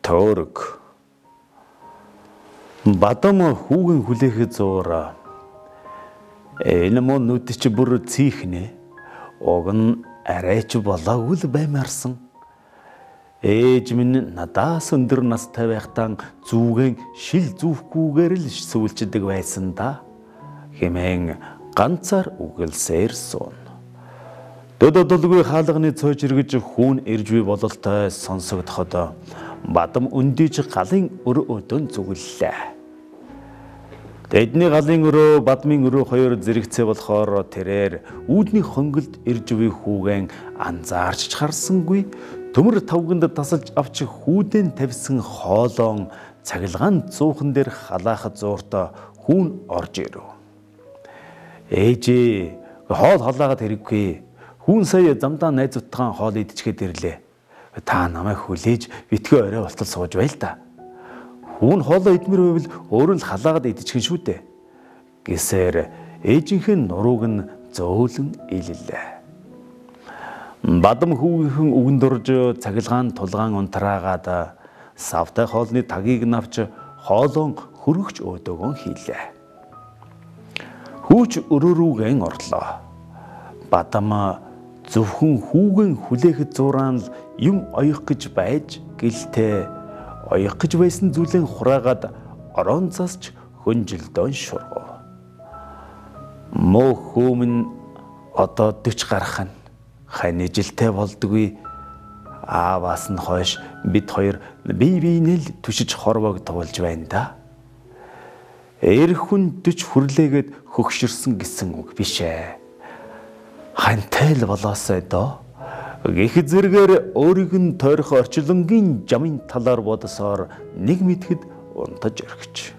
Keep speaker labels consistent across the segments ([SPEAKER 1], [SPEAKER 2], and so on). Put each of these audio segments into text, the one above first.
[SPEAKER 1] Тойрог. Бадам хүүгэн хүлээхэд зуура. Энэ мөн нүдч бүр цийхнэ. Уг нь арайч болоогүй л баймаарсан. Ээж минь надаас өндөр настай байхдаа зүгэн шил зүүхгүйгээр л сүүлчдэг байсан да. Хэмээн ганцаар үгэлсээр суун. Дөдөлгүй хаалганы цойж иргэж хүүн ирж буй бололтой сонсогдоход бадам өндийж галын өрөө өдөн зүгэллээ. Тэдний галын өрөө бадмын өрөө хоёр зэрэгцээ болохоор тэрээр үүдний хонголд ирж буй хүүгэн анзаарч харсангүй төмөр тавганд тасалж авч хүүдэн тавьсан хоолоон цахилгаан зуухан дээр халаах зуурт хүүн орж ирэв. Ээжээ хоол халаагаад хэрэггүй. Хүүн сая замдаа найзуудтайгаа хоол идчихээд ирлээ. Та намайг хүлээж битгий орой болтол сууж байл та. Хүүн хоолоо идмэр байвал өөрөө л халаагаад идчихэн шүү дээ. Гэсээр ээжийнхэн нурууг нь зөөлөн илэлээ. Бадам хүүгийнхэн үгэн дурж цахилгаан тулгаан унтраагаад савтай хоолны тагийг навч хоолон хөргөж өөдөөгөө хийлээ. Хүүч өрөө рүүгэн орлоо. Бадам зөвхөн хүүгэн хүлээхэд зураан л юм оёх гэж байж гэлтэй оёх гэж байсан зүйлэн хураагаад орон засч хөнжилдөн шургав. Мөө хүүмэн одоо 40 гарах нь хань жилтэй болдгүй. Ааваас нь хойш бид хоёр бие биенэл түшиж хорвоог туулж байна да. Эр хүн 40 хүрлээгээд хөгшөрсөн гэсэн үг биш ээ. Хантай л болоосой доо. Гэх зэргээр өөрийг нь тойрох орчлонгийн жамын талаар бодосоор нэг мэдхэд унтаж орхиж.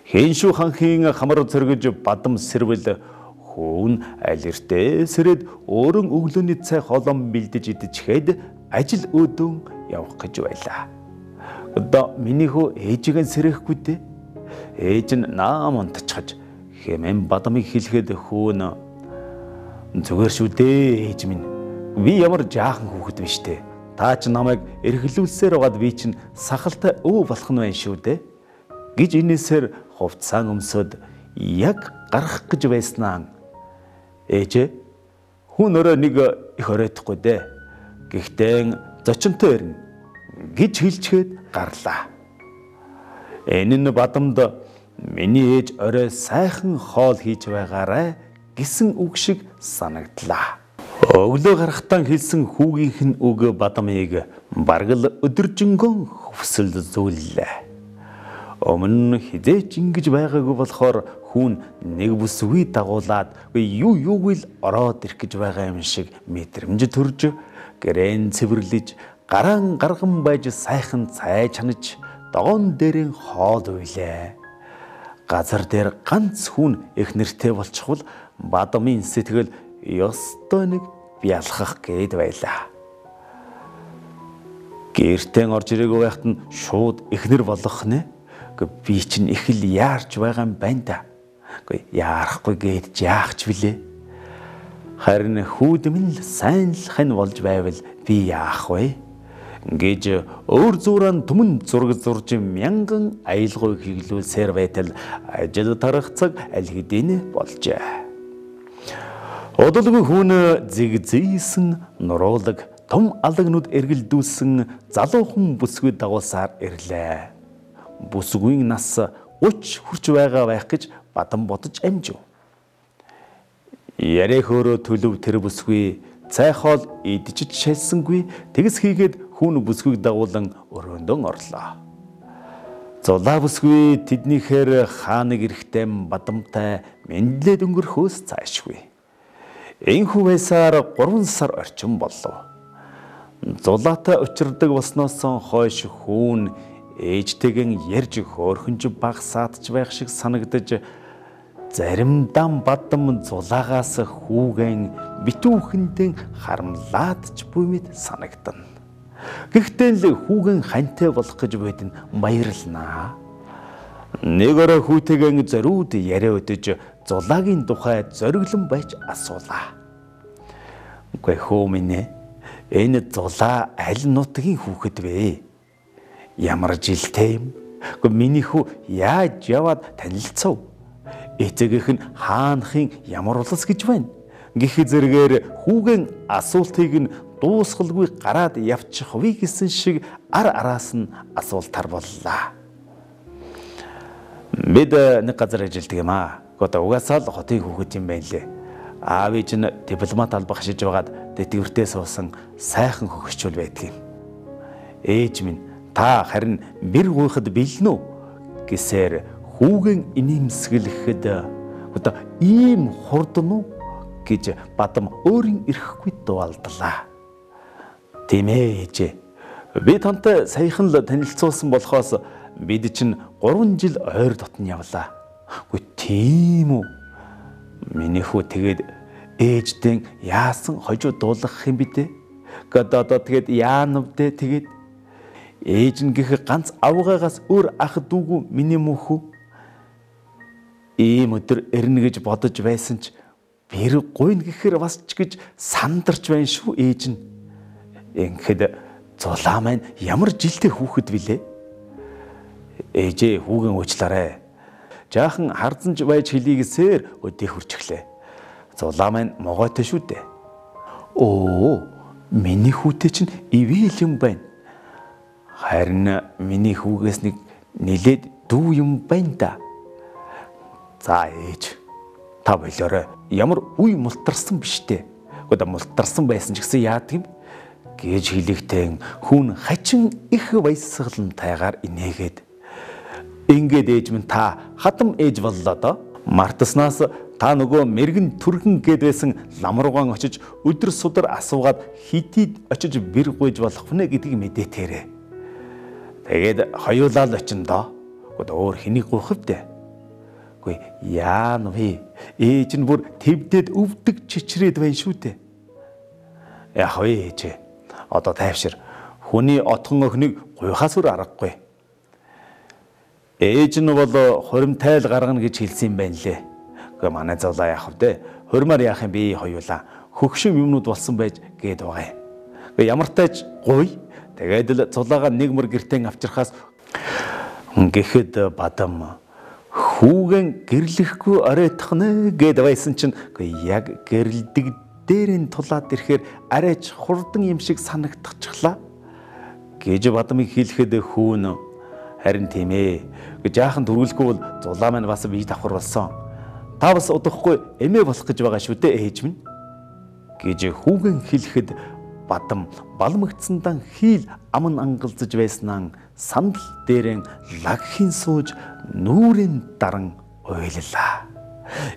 [SPEAKER 1] Хэншүү ханхийн хамар цэргэж бадам сэрвэл хүүн алиртээ сэрэд өөрөн өглөөний цай хоолон бэлдэж идчихээд ажил өдөн явах гэж байлаа. Одоо миний хөө ээжигээ сэрэхгүй дээ. Ээж нь наам унтчихаж хэмээн бадамыг хэлэхэд хүүн зүгээр шүү дээ ээж минь. Би ямар жаахан хүүхэд биш дээ. Та ч намайг эргэлүүлсээр байгаад би чинь сахалтай өө болох нь байна шүү дээ. Гэж инээсээр хувцаан өмсөд яг гарах гэж байснаа. Ээжээ хүн өрөө нэг их оройтхгүй дээ. Гэхдээ зочинтой ирнэ гэж хэлчихэд гарлаа. Энэ нь бадамд миний ээж орой сайхан хоол хийж байгаарай гэсэн үг шиг санагдлаа. Өглөө гарахтаа хэлсэн хүүгийнх нь үг бадамыг бараг л өдөржингөн хөвсөл зүүллээ. Өмнө хизээч ингэж байгаагүй болохоор хүүн нэг бүсгүй дагуулад юугүй л ороод ирэх гэж байгаа юм шиг мэдрэмж төрж гэрэн цэвэрлэж гараан гарган байж сайхан цай чанаж догоон дээрэн хоол уйлээ. Газар дээр ганц хүн их нэртэй болчихвол бадамын сэтгэл ёстой нэг бялхах гээд байлаа. Гэртэн орж ирээгүй байхад нь шууд ихнэр болох нэ. Би чинь их л яарч байгаа юм байна да. Яарахгүй гээд яахч билээ. Харин хүүдмэн л сайн л хань болж байвал би яах вэ? Гэж өөр зуурaan түмэн зураг зурж мянган аялгыг хийглүүлсээр байтал ажил тарах цаг аль хэдийн болжээ. Одолгүй хүн зигзээсэн нуруулаг том алагнууд эргэлдүүлсэн залуухан бүсгүй дагуулсаар ирлээ. Бүсгүйн нас 30 хүрч байгаа байх гэж бадам бодож амжив. Яриа хөөрөө төлөв тэр бүсгүй цай хоол идчиж шалсангүй тэгс хийгээд хүн бүсгүйг дагуулan өрөөндөө орлоо. Зулаа бүсгүй тэднийхээр хааныг эрэхтэй бадамтай мэдлээд өнгөрөхөөс цаашгүй. Энэхүү байсаар 3 сар орчим болов. Зулаатай учирдаг болсноос хойш хүүн ээжтэйгэн ярьж хөөрхөнж багсаадч байх шиг санагдаж заримдаа бадам зулаагаас хүүгэн битүүхэндэн харамлаадч буймэд санагдана. Гэхдээ л хүүгэн хантай болох гэж байдэн баярлнаа. Нэг орой хүүтэйгэн зориуд яриа өдөж зулаагийн тухай зориглон байж асуулаа. Үгүй хөө минь энэ зулаа аль нутгийн хүүхэд вэ? Ямар жилтэй юм. Гэхдээ миний хүү яаж яваад танилцав? Эцэгийнх нь хаанхын ямар улс гэж байна? Гэх зэргээр хүүгийн асуултыг нь дуусгалгүй гараад явчих вэ гэсэн шиг араас нь асуултаар боллоо. Бид нэг газар ажилладаг юм аа. Гэхдээ угаасаа л хотын хүүхэд юм байна лээ. Аав ээж нь дипломат алба хашиж байгаад тэтгэвртээ суусан сайхан хөгшчүүл байдаг юм. Ээж минь та харин бэр гуйхад бэлэн үү гэсээр хүүгийн инээмсэглэхэд одоо ийм хурдан уу гэж Бадам өөрийн ирэхгүй дуалдлаа. Тийм ээ ээжээ. Би тантай саяхан л танилцуулсан болохоос бид чинь 3 жил ойр дотн явлаа. Үгүй тийм үү? Миний хүү тэгээд ээждэн яасан хожуу дуулгах юм бэ те? Одоо тэгээд яанав те тэгээд ээж нь гэх ганц авгаагаас өөр ах дүүгүй миний мөнхүү. Ийм өдөр ирнэ гэж бодож байсан ч бэр гуйна гэхээр бас ч гэж сандарч байна шүү ээж нь. Ингээд зулаа маань ямар жилтэй хүүхэд билээ? Ээжээ хүүгийн уучлаарай. Жаахан харзанж байж хэлийгсээр өдөө хурчглээ. Зулаа маань могойтой шүү дээ. Оо, миний хүүтэй чинь ивэл юм байна. Харин миний хүүгээс нэг нилээд дүү юм байна да. За ээж, та болоорой. Ямар үе мултарсан биш дээ. Гэхдээ мултарсан байсан ч гэсэн яадаг юм? Гэж хэлэхдээ хүн хачин их баясгалантайгаар инээгээд ингээд ээж минь та хатам ээж боллоо доо. Мартаснаас та нөгөө мэрэгэн түргэн гээд байсан лам руугаан очиж өдөр судар асуугаад хитид очиж бэр гуйж болох нэ гэдгийг мэдээtээрээ. Тэгээд хоёулаа л очин доо. Гэхдээ өөр хэнийг гуйх вэ? Үгүй яан вэ? Ээж нь бүр твдэд өвдөг чичрээд байна шүү дээ. Яах вэ ээж? Одоо тайвшир. Хүний отхон охиныг гуйхаас өөр аргагүй. Ээж нь бол хуримтай л гаргана гэж хэлсэн юм байна лээ. Гэхдээ манай зовлоо яах вэ? Хурмаар яах юм бэ хоёулаа? Хөгшин юмнууд болсон байж гээд байгаа юм. Гэхдээ ямар тааж гуй. Тэгээд л цулаагаа нэг мөр гэртэн авчрахаас гэхэд Бадам хүүгэн гэрлэхгүй оройтхнэ гээд байсан чинь яг гэрэлдэг дээрэн тулаад ирэхээр арайч хурдан юм шиг санагдчихлаа гэж Бадамыг хэлэхэд хүүн харин тийм ээ. Жаахан дөрвөлгүй бол зулаа маань бас бие давхар болсон. Та бас удахгүй эмээ болох гэж байгаа шүү дээ ээж минь гэж хүүгэн хэлэхэд Бадам балмагцсандан хил аман ангалзаж байснаа сандал дээрэн лагхийн сууж нүрэн даран ойллаа.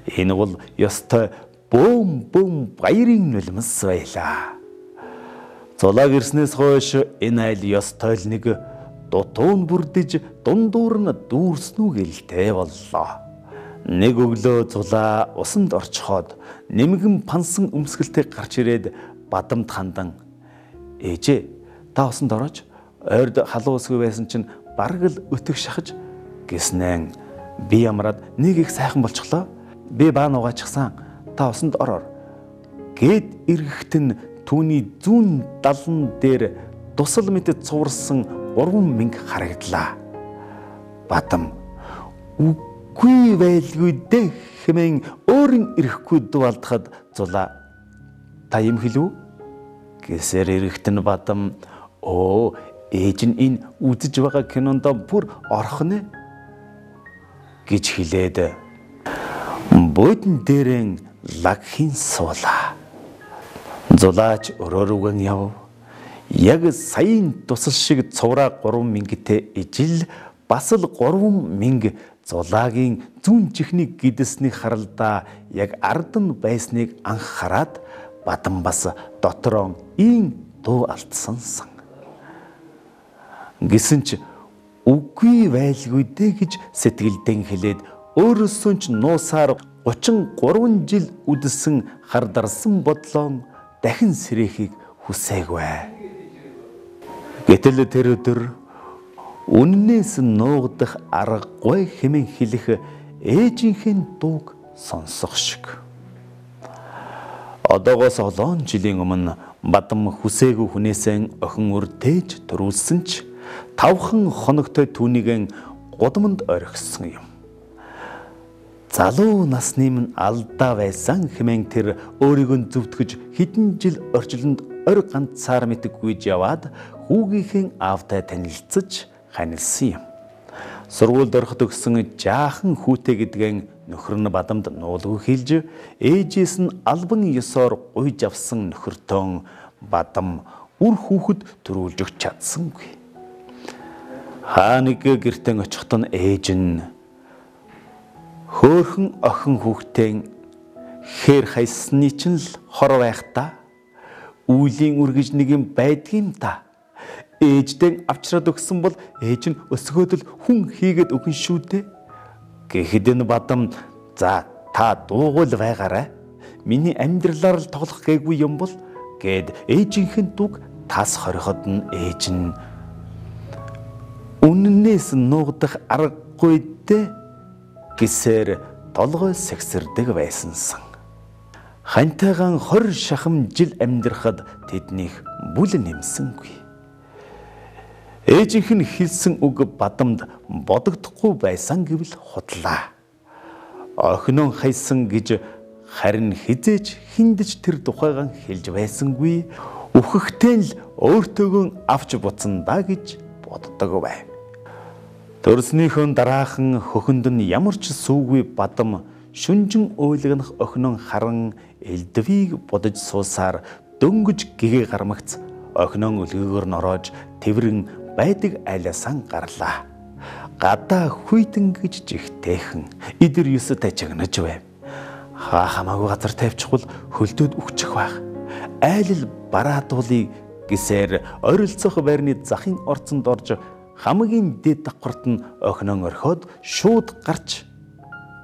[SPEAKER 1] Энэ бол ёстой бөөм баярын нулимс байлаа. Зулаа гэрснээс хойш энэ айл ёстой л нэг дутуун бүрдэж дундуур нь дүүрснүү гэлтэй боллоо. Нэг өглөө зулаа усанд орчхоод нэмгэн пансан өмсгөлтэй гарч ирээд Бадамд хандан ээжээ та усанд орооч ойрд халуун усгүй байсан чинь бараг л өтөх шахаж гэснээр би ямраад нэг их сайхан болчихлоо. Би баа нугаачихсан. Та усанд ороор гэд эргэхт нь түүний зүүн далан дээр тусал мэт цуварсан 3000 харагдлаа. Бадам үгүй байлгүй дээ хэмээн өөрийн ирэхгүй дуалдахад зулаа та юм хэлв? Гэсээр эрэхтэн Бадам оо ээж нь энэ үзэж байгаа кинонд бүр орох нэ гэж хэлээд буудан дээрэн лагхийн суулаа. Зулаач өрөөрүгэн яв. Яг саяын тусал шиг цувраа 3000-тэй ижил бас л 3000 зулаагийн зүүн чихний гидэснийг харалдаа яг ард нь байсныг анхаарад Бадам бас дотроо ийн дуу алдсансан. Гэсэн ч үгүй байлгүй дээ гэж сэтгэлдэн хэлээд өөрөөсөө ч нуусаар 33 жил үдсэн хардарсан бодлоо дахин сэрэхийг хүсээгүй. Гэтэл тэр өдөр үннээс нуугдах аргагүй хэмээн хэлэх ээжийнхээ дууг сонсох шиг. Одоогоос олон жилийн өмнө Бадам хүсээгүй хүнээсээ охин өртөөж төрүүлсэн ч 5 хоногтой түүнийг гудамд орхисон юм. Залуу насны минь алдаа байсан хэмээн тэр өөрийгөө зөвтгөж хэдэн жил орчлонд орь ганцаар мэдгүйж яваад хүүгийнхээ аавтай танилцж ханилсан юм. Сургуульд ороход өгсөн жаахан хүүтэй гэдгэн нөхөр нь Бадамд нуулгүй хэлж ээжээс нь албан ёсоор гуйж авсан нөхөртөө Бадам үр хүүхэд төрүүлж өгч чадсангүй. Хаа нэг гэртээ очиход нь ээж нь хөөхөн охин хүүхдээ хээр хайсны чинь л хор байх та. Үүлийн үргэж нэг юм байдгийм та. Ээждээ авчраад өгсөн бол ээж нь өсгөөдөл хүн хийгээд өгөн шүү дээ. Гэхэд энэ Бадам за та дуугуул байгаарай. Миний амьдралаар л тоглох гээгүй юм бол гэд ээжийнхэн дуг тас хориход нь ээж нь үннээс нуугдах аргагүй дээ гэсээр толгой сэгсэрдэг байсансан. Хантайгаан 20 шахам жил амьдрахад тэднийх бүл нэмсэнгүй. Ээжийнх нь хэлсэн үг Бадамд бодогдохгүй байсан гэвэл худлаа. Охиноо хайсан гэж харин хизээч хиндэж тэр тухайгаан хэлж байсангүй. Үхэхтэй л өөртөөгөө авч буцсан да гэж боддог байв. Төрснийхөө дараахан хөхөнд нь ямар ч сүүгүй Бадам шүнжин ойлгонох охиноо харан элдвийг бодож суусаар дөнгөж гэгээ гармагц охиноо өлгөөгөр нороож тэврэн байдаг айласан гарлаа. Гадаа хүйтэн гэж жигтэйхэн идэр юстай чагнаж байв. Хамаагүй газар тавьчихвал хөлдөөд өгчих байх. Айлл бараадуулыг гэсээр орилцох байрны захын орцонд орж хамгийн дэд давхарт нь охиноо орхиод шууд гарч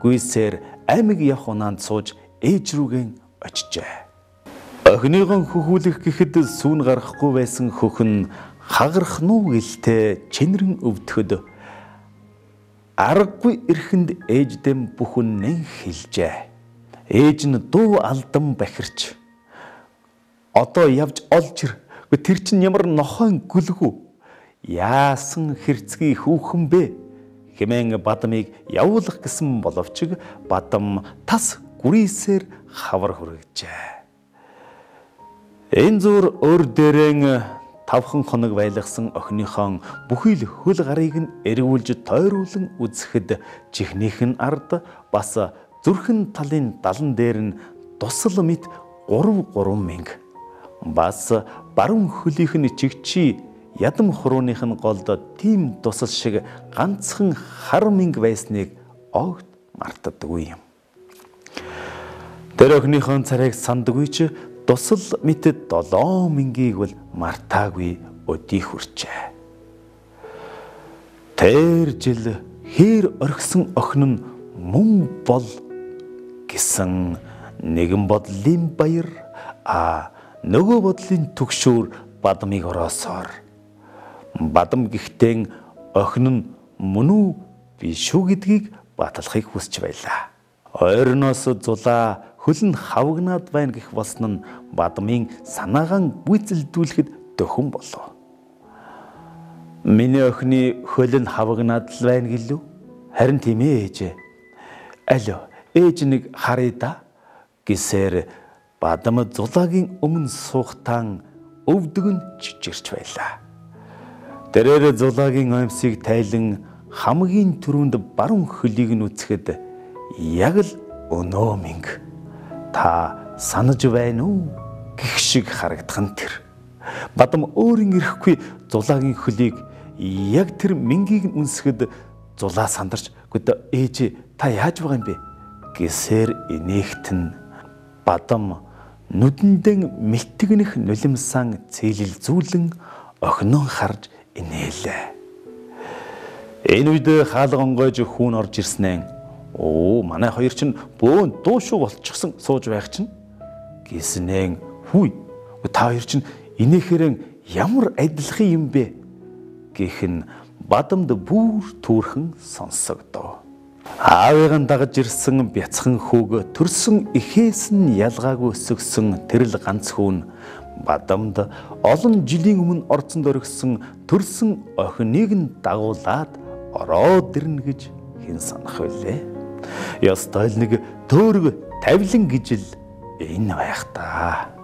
[SPEAKER 1] гүйсээр аймаг явах унаанд сууж ээж рүүгэн очижээ. Охиныгоо хөхүүлэх гэхэд сүүн гарахгүй байсан хөхн хагарах нуу гэлтэй чинрэн өвдөхөд аргагүй эрхэнд ээждэм бүхнэн хэлжээ. Ээж нь дуу алдан бахирч одоо явж олж ир. Тэр чинь ямар нохойн гүлгүү. Яасан хэрцгий хүүхэн бэ хэмээн Бадамыг явуулах гэсэн боловч Бадам тас гүрийсээр хавар хүргэжээ. Энэ зур өр дээрэн 5 хоног байлгасан охиныхон бүхий л хөл гарыг нь эргүүлж тойруулан үзэхэд чихнийх нь ард бас зүрхэн талын далан дээр нь тусал мэт 3 мянга бас баруун хөлийнх нь чигчи ядам хурууных нь голд тийм тусал шиг ганцхан хар мянга байсныг огт мартдаггүй юм. Тэр охиныхон царайг сандгүй ч тусал мэт 7 мянгийг бол мартаагүй өдий хүрчээ. Тэр жил хээр орхисон охин нь мөн бол гэсэн нэгэн бодлын баяр нөгөө бодлын түгшүүр Бадамыг ороосоор Бадам гихтэн охин нь мөн үү биш үү гэдгийг баталахыг хүсч байлаа. Ойрноос зулаа хөл нь хавгнаад байна гэх болсон нь Бадамын санаагаан гүйцэлдүүлэхэд дөхөн болов. Миний охины хөл нь хавгнаад л байна гэлүү? Харин тийм ээж. Алё, ээж нэг харъя да гэсээр Бадам зулаагийн өмнө суухтан өвдгөн чичирч байлаа. Тэрээр зулаагийн оймсыг тайлан хамгийн түрүүнд баруун хөлийг нь үзэхэд яг л өнөө мэнг та санаж байна уу гэх шиг харагдах нь тэр. Бадам өөрийн ирэхгүй зулаагийн хөлийг яг тэр мэнгийг нь үнсгэд зулаа сандарч "Гүд ээж та яаж байгаа юм бэ?" гэсээр инээгтэн Бадам нүдэндээ мэлтгэнэх нулимсан цээлэл зүүлэн охиноо харж инээлээ. Энэ үед хаалга онгойж хүүн орж ирснээр "Оо, манай хоёр чинь бөөн дуушуу болчихсон сууж байх чинь" гэснээр "Хүй, та хоёр чинь инээхэрэн ямар адилхан юм бэ?" гэх нь Бадамд бүр түүрхэн сонсогдов. Аавыган дагаж ирсэн бяцхан хүүг төрсөн эхээс нь ялгаагүй өсгсөн тэрл ганц хүүн Бадамд олон жилийн өмнө орцонд орхисон төрсөн охиныг нь дагуулад ороод ирнэ гэж хэн санах вүлээ? Ястай л нэг төөрөг тавилан гэж л энэ байх та.